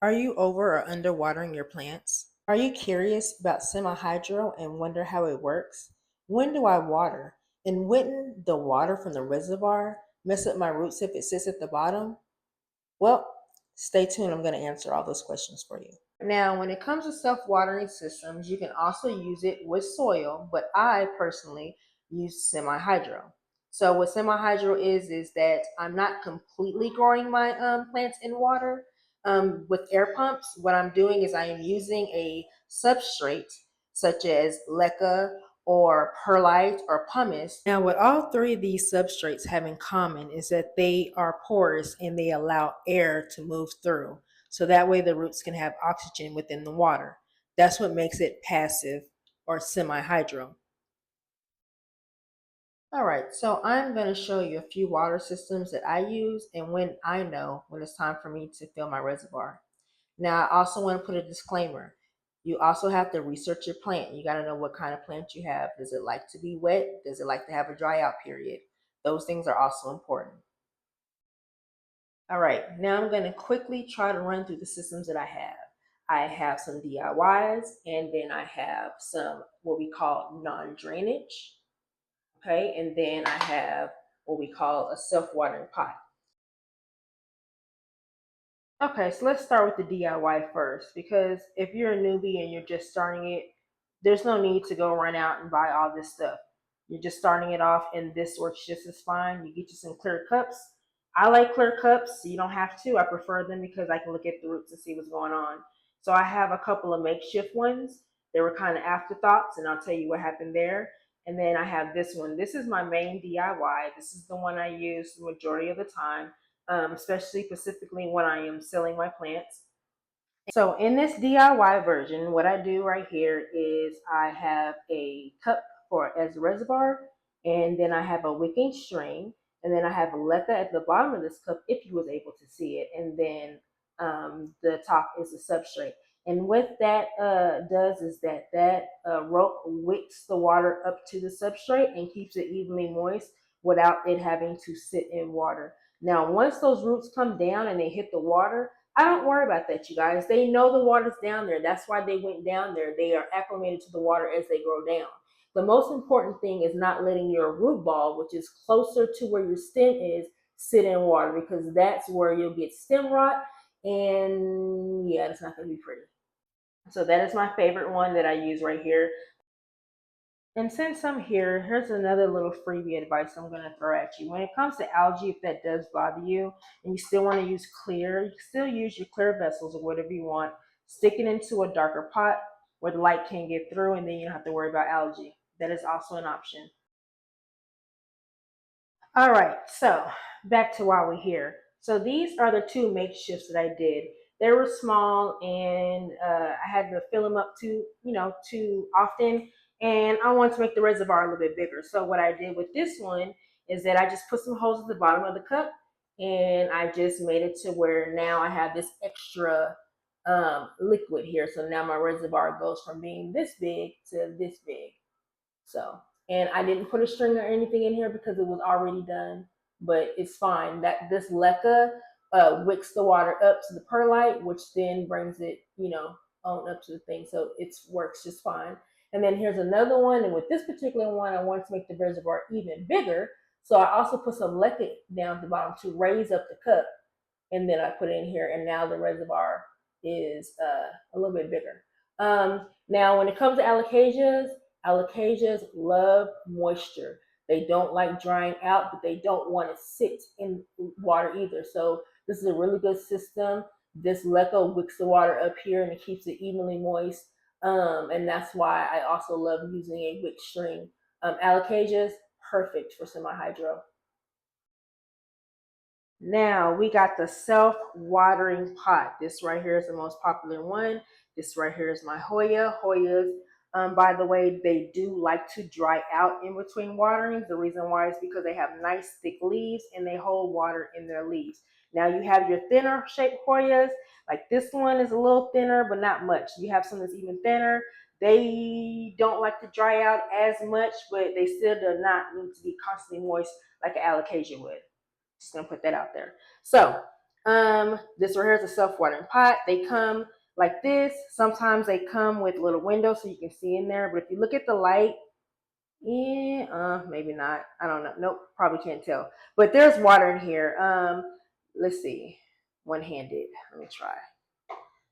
Are you over or under watering your plants? Are you curious about semi-hydro and wonder how it works? When do I water? And wouldn't the water from the reservoir mess up my roots if it sits at the bottom? Well, stay tuned. I'm going to answer all those questions for you. Now, when it comes to self-watering systems, you can also use it with soil, but I personally use semi-hydro. So what semi-hydro is that I'm not completely growing my plants in water. With air pumps, what I'm doing is I am using a substrate such as leca or perlite or pumice. Now, what all three of these substrates have in common is that they are porous and they allow air to move through. So that way the roots can have oxygen within the water. That's what makes it passive or semi-hydro. All right, so I'm going to show you a few water systems that I use and when I know when it's time for me to fill my reservoir. Now, I also want to put a disclaimer. You also have to research your plant. You got to know what kind of plant you have. Does it like to be wet? Does it like to have a dry out period? Those things are also important. All right, now I'm going to quickly try to run through the systems that I have. I have some DIYs, and then I have some what we call non-drainage. Okay, and then I have what we call a self-watering pot. Okay, so let's start with the DIY first because if you're a newbie and you're just starting it, there's no need to go run out and buy all this stuff. You're just starting it off and this works just as fine. You get you some clear cups. I like clear cups. So you don't have to. I prefer them because I can look at the roots and see what's going on. So I have a couple of makeshift ones. They were kind of afterthoughts and I'll tell you what happened there. And then I have this one. This is my main DIY. This is the one I use the majority of the time, especially specifically when I am selling my plants. So in this DIY version, what I do right here is I have a cup for as a reservoir, and then I have a wicking string, and then I have a leca at the bottom of this cup if you was able to see it, and then the top is the substrate. And what that does is that rope wicks the water up to the substrate and keeps it evenly moist without it having to sit in water. Now, once those roots come down and they hit the water, I don't worry about that, you guys. They know the water's down there. That's why they went down there. They are acclimated to the water as they grow down. The most important thing is not letting your root ball, which is closer to where your stem is, sit in water because that's where you'll get stem rot. And yeah, it's not going to be pretty. So that is my favorite one that I use right here. And since I'm here, here's another little freebie advice I'm going to throw at you. When it comes to algae, if that does bother you and you still want to use clear, you can still use your clear vessels or whatever you want. Stick it into a darker pot where the light can't get through and then you don't have to worry about algae. That is also an option. All right, so back to why we're here. So these are the two makeshifts that I did. They were small, and I had to fill them up too often, and I wanted to make the reservoir a little bit bigger. So what I did with this one is that I just put some holes at the bottom of the cup, and I just made it to where now I have this extra liquid here. So now my reservoir goes from being this big to this big. So, and I didn't put a string or anything in here because it was already done, but it's fine. That this leca wicks the water up to the perlite, which then brings it, on up to the thing. So it works just fine. And then here's another one. And with this particular one, I wanted to make the reservoir even bigger. So I also put some leca down at the bottom to raise up the cup. And then I put it in here. And now the reservoir is a little bit bigger. Now, when it comes to alocasias love moisture. They don't like drying out, but they don't want to sit in water either. So this is a really good system. This leco wicks the water up here and it keeps it evenly moist. And that's why I also love using a wick string. Alocasias, perfect for semi-hydro. Now we got the self-watering pot. This right here is the most popular one. This right here is my Hoya. Hoyas, by the way, they do like to dry out in between waterings. The reason why is because they have nice thick leaves and they hold water in their leaves. Now you have your thinner shaped Hoyas. Like this one is a little thinner, but not much. You have some that's even thinner. They don't like to dry out as much, but they still do not need to be constantly moist like an alocasia would. Just gonna put that out there. So This right here is a self-watering pot. They come like this. Sometimes they come with little windows so you can see in there. But if you look at the light, yeah, maybe not. I don't know. Nope, probably can't tell. But there's water in here. Let's see. One-handed. Let me try.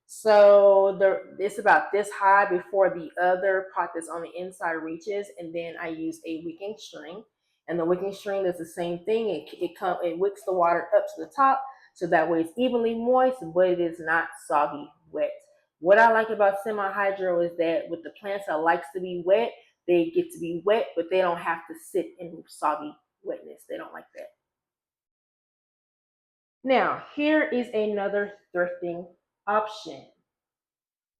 So it's about this high before the other pot that's on the inside reaches, and then I use a wicking string, and the wicking string does the same thing. It wicks the water up to the top, so that way it's evenly moist, but it is not soggy wet. What I like about semi-hydro is that with the plants that likes to be wet, they get to be wet, but they don't have to sit in soggy wetness. They don't like that. Now, here is another thrifting option.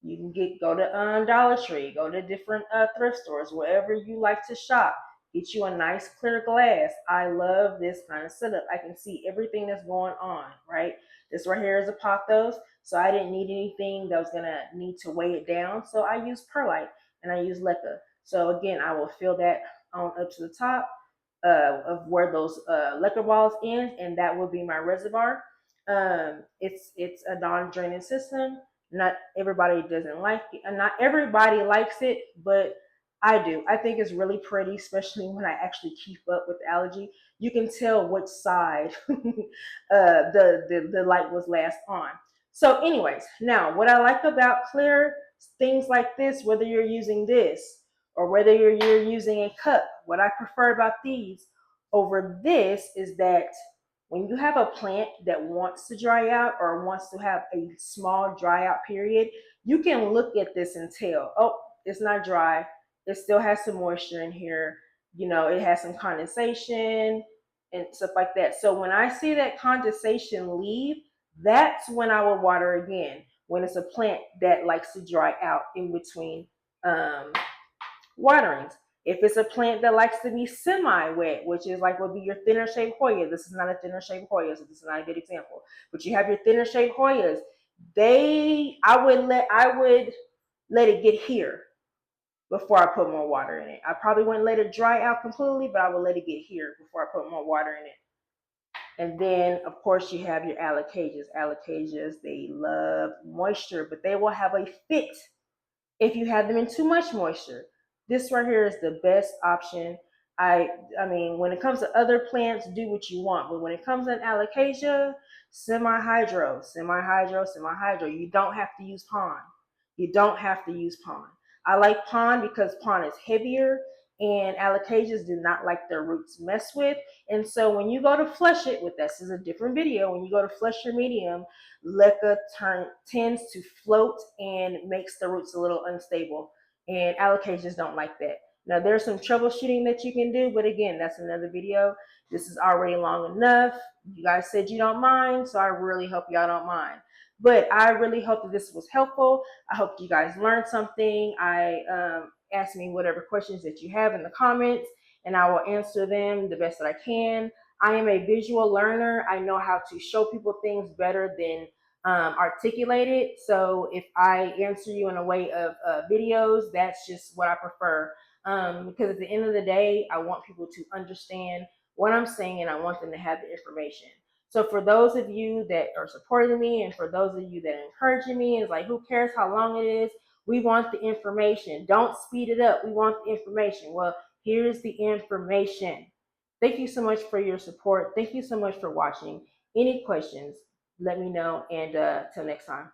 You can go to Dollar Tree, go to different thrift stores, wherever you like to shop. Get you a nice clear glass. I love this kind of setup. I can see everything that's going on, right? This right here is a pothos, so I didn't need anything that was gonna need to weigh it down. So I use perlite and I use leca. So again, I will fill that on up to the top of where those leca balls end, and that will be my reservoir. It's a non-draining system. Not everybody doesn't like it, and not everybody likes it, but I do. I think it's really pretty, especially when I actually keep up with the allergy. You can tell which side the light was last on. So, anyways, now what I like about clear things like this, whether you're using this or whether you're using a cup, what I prefer about these over this is that when you have a plant that wants to dry out or wants to have a small dry out period, you can look at this and tell, oh, it's not dry. It still has some moisture in here. You know, it has some condensation and stuff like that. So when I see that condensation leave, that's when I will water again. When it's a plant that likes to dry out in between waterings. If it's a plant that likes to be semi-wet, which is like would be your thinner shaped Hoya. This is not a thinner shaped Hoya, so this is not a good example. But you have your thinner shaped Hoyas. I would let it get here before I put more water in it. I probably wouldn't let it dry out completely, but I would let it get here before I put more water in it. And then, of course, you have your alocasias. Alocasias, they love moisture, but they will have a fit if you have them in too much moisture. This right here is the best option. I mean, when it comes to other plants, do what you want. But when it comes to alocasia, semi-hydro, semi-hydro, semi-hydro. You don't have to use pond. You don't have to use pond. I like pond because pond is heavier and alocasias do not like their roots messed with. And so when you go to flush it with this is a different video. When you go to flush your medium, leca tends to float and makes the roots a little unstable. And alocasias don't like that. Now there's some troubleshooting that you can do, but again, that's another video. This is already long enough. You guys said you don't mind, so I really hope y'all don't mind. But I really hope that this was helpful. I hope you guys learned something. Ask me whatever questions that you have in the comments, and I will answer them the best that I can. I am a visual learner. I know how to show people things better than articulate it. So if I answer you in a way of videos, that's just what I prefer. Because at the end of the day, I want people to understand what I'm saying, and I want them to have the information. So for those of you that are supporting me, and for those of you that are encouraging me, it's like, who cares how long it is? We want the information. Don't speed it up. We want the information. Well, here's the information. Thank you so much for your support. Thank you so much for watching. Any questions, let me know. And till next time.